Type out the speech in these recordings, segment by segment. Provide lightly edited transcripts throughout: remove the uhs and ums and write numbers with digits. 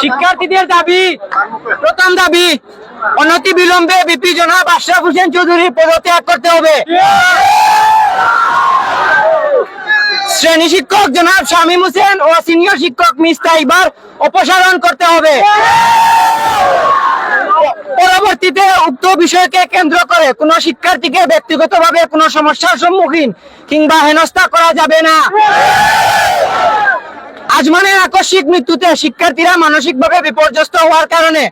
শিক্ষার্থীদের দাবি, প্রথম দাবি, অনতি বিলম্বে ভিপি জনাব আশরাফ হোসেন চৌধুরী পদত্যাগ করতে হবে। শ্রেণী শিক্ষক জনাব শামীম হোসেন ও সিনিয়র শিক্ষক মিস তাইবার অপসারণ করতে হবে। পরবর্তীতে উক্ত বিষয়কে কেন্দ্র করে কোন শিক্ষার্থীকে ব্যক্তিগতভাবে কোনো সমস্যার সম্মুখীন কিংবা হেনস্থা করা যাবে না। আজমানের আকস্মিক মৃত্যুতে শিক্ষার্থীরা মানসিকভাবে বিপর্যস্ত হওয়ার কারণে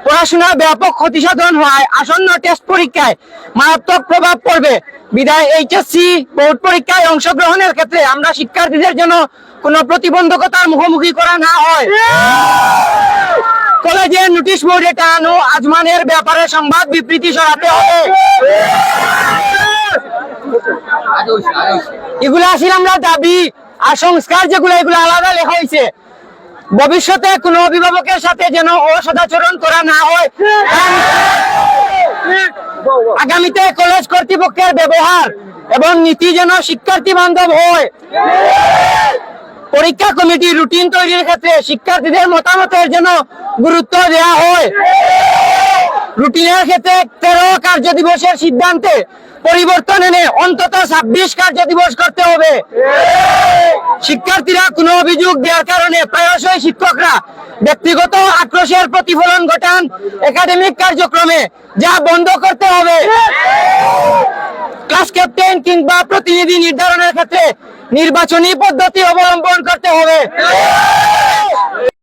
পড়াশোনার ব্যাপক ক্ষতিসাধন হওয়ায় আসন্ন টেস্ট পরীক্ষায় মারাত্মক প্রভাব পড়বে। বিধায় এইচএসসি বোর্ড পরীক্ষায় অংশগ্রহণের ক্ষেত্রে আমরা শিক্ষার্থীদের জন্য কোনো প্রতিবন্ধকতার মুখোমুখি করা না হয়। কলেজের নোটিশ বোর্ডে টানানো আজমানের ব্যাপারে সংবাদ বিবৃতি সরাতে হবে। এগুলো আসলে আমরা দাবি আর সংস্কার যেগুলো এগুলো আলাদা লেখা হয়েছে। ভবিষ্যতে কোনো অভিভাবকের সাথে যেন অসদাচরণ করা না হয়। আগামীতে কলেজ কর্তৃপক্ষের ব্যবহার এবং নীতি যেন শিক্ষার্থী বান্ধব হয়। পরীক্ষা কমিটি রুটিন তৈরির ক্ষেত্রে শিক্ষার্থীদের মতামতের জন্য গুরুত্ব দেওয়া হয়। রুটিনের ক্ষেত্রে 13 কার্যদিবসের সিদ্ধান্তে পরিবর্তন এনে অন্তত 26 কার্যদিবস করতে হবে। শিক্ষার্থীরা কোনো অভিযোগ দেওয়ার কারণে প্রায়শই শিক্ষকরা ব্যক্তিগত আক্রোশের প্রতিফলন ঘটান একাডেমিক কার্যক্রমে, যা বন্ধ করতে হবে। ক্লাস ক্যাপ্টেন কিংবা প্রতিনিধি নির্ধারণের ক্ষেত্রে নির্বাচনী পদ্ধতি অবলম্বন করতে হবে।